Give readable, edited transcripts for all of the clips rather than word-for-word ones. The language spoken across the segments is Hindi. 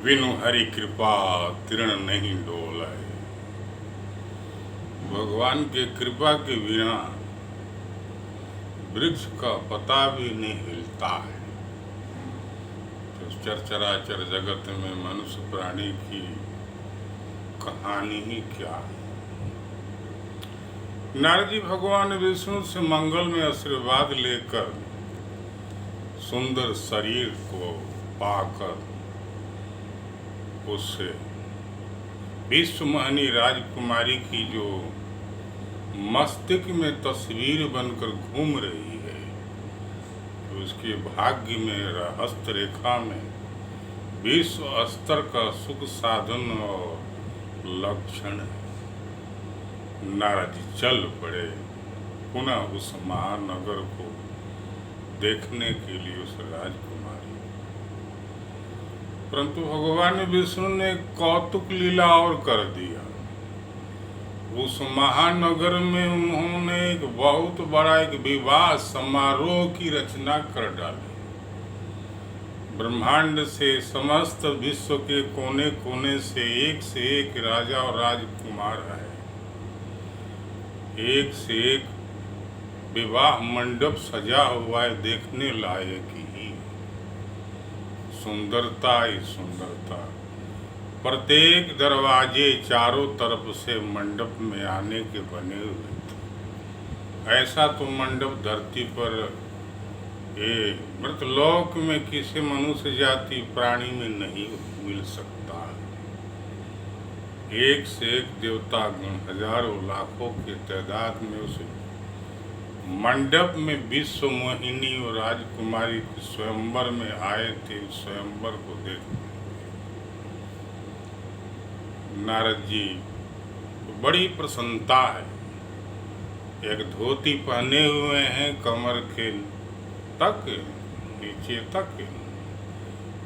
बिनु हरि कृपा तृण नहीं डोलाए। भगवान के कृपा के बिना वृक्ष का पता भी नहीं हिलता है। तो चरचराचर जगत में मनुष्य प्राणी की कहानी ही क्या है। नारद जी भगवान विष्णु से मंगल में आशीर्वाद लेकर सुंदर शरीर को पाकर उससे विश्वमोहिनी राजकुमारी की जो मस्तिष्क में तस्वीर बनकर घूम रही है, तो उसके भाग्य में हस्तरेखा में विश्व स्तर का सुख साधन और लक्षण है। नारद जी चल पड़े पुनः उस महानगर को देखने के लिए, उस राजकुमारी। परंतु भगवान विष्णु ने कौतुक लीला और कर दिया। उस महानगर में उन्होंने एक बहुत बड़ा एक विवाह समारोह की रचना कर डाली। ब्रह्मांड से समस्त विश्व के कोने कोने से एक राजा और राजकुमार आए। एक से एक विवाह मंडप सजा हुआ है, देखने लायक ही। सुंदरता ही सुंदरता। प्रत्येक दरवाजे चारों तरफ से मंडप में आने के बने हुए थे। ऐसा तो मंडप धरती पर मृतलोक में किसी मनुष्य जाति प्राणी में नहीं मिल सकता। एक से एक देवता गण हजारों लाखों के तादाद में उस मंडप में विश्व मोहिनी और राजकुमारी के स्वयंवर में आए थे। स्वयंवर को देखने नारद जी को बड़ी प्रसन्नता है। एक धोती पहने हुए हैं कमर के तक, नीचे तक,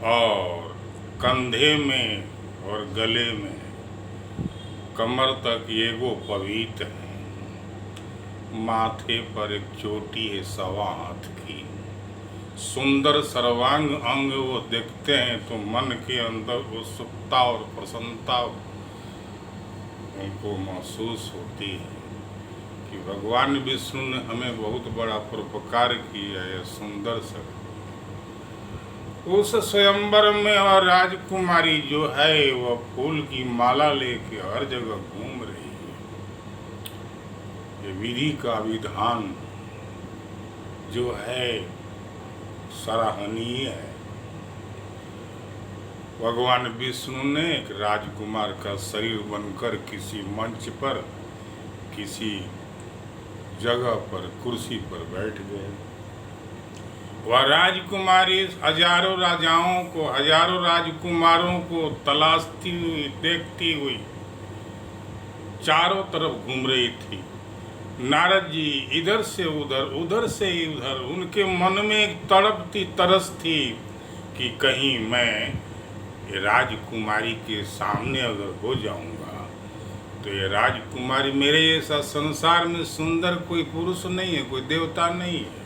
और कंधे में और गले में कमर तक एगो पवित्र है। माथे पर एक चोटी है 1.25 हाथ की। सुंदर सर्वांग अंग वो देखते हैं तो मन के अंदर उत्सुकता और प्रसन्नता उनको महसूस होती है कि भगवान विष्णु ने हमें बहुत बड़ा परोपकार किया है। सुंदर सा उस स्वयंवर में और राजकुमारी जो है वह फूल की माला लेके हर जगह घूम रही है। ये विधि का विधान जो है सराहनीय है। भगवान विष्णु ने एक राजकुमार का शरीर बनकर किसी मंच पर, किसी जगह पर, कुर्सी पर बैठ गए। वह राजकुमारी हजारों राजाओं को, हजारों राजकुमारों को तलाशती हुई, देखती हुई चारों तरफ घूम रही थी। नारद जी इधर से उधर, उधर से उधर। उनके मन में एक तड़प थी, तरस थी कि कहीं मैं ये राजकुमारी के सामने अगर हो जाऊंगा तो ये राजकुमारी, मेरे जैसा संसार में सुंदर कोई पुरुष नहीं है, कोई देवता नहीं है।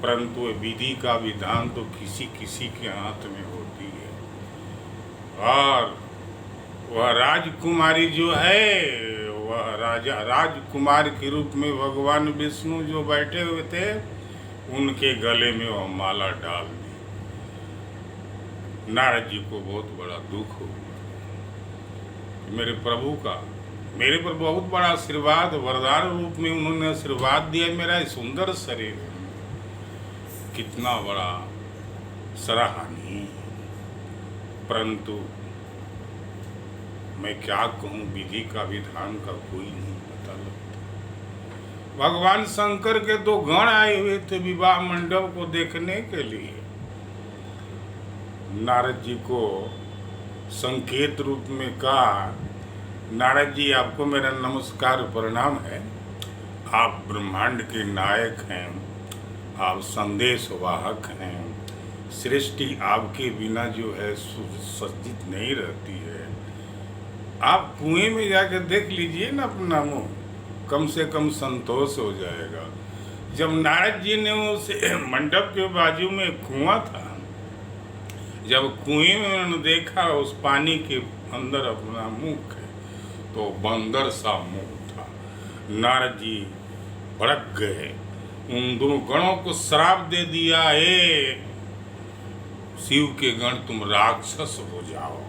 परंतु विधि का विधान तो किसी किसी के हाथ में होती है। और वह राजकुमारी जो है, वह राजकुमार के रूप में भगवान विष्णु जो बैठे हुए थे, उनके गले में वह माला डाल दी। नारद जी को बहुत बड़ा दुख हुआ। मेरे प्रभु का मेरे पर बहुत बड़ा आशीर्वाद, वरदान रूप में उन्होंने आशीर्वाद दिया। मेरा सुंदर शरीर कितना बड़ा सराहनीय, परंतु मैं क्या कहूँ, विधि का विधान का कोई नहीं पता लगता। भगवान शंकर के 2 गण आए हुए थे विवाह मंडप को देखने के लिए। नारद जी को संकेत रूप में कहा, नारद जी आपको मेरा नमस्कार प्रणाम है। आप ब्रह्मांड के नायक हैं, आप संदेश वाहक हैं। सृष्टि आपके बिना जो है सज्जित नहीं रहती है। आप कुएं में जाकर देख लीजिए ना अपना मुंह, कम से कम संतोष हो जाएगा। जब नारद जी ने उस मंडप के बाजू में कुआं था, जब कुएं में उन्होंने देखा उस पानी के अंदर अपना मुख है, तो बंदर सा मुख था। नारद जी भड़क गए, उन दोनों गणों को श्राप दे दिया, हे शिव के गण तुम राक्षस हो जाओ।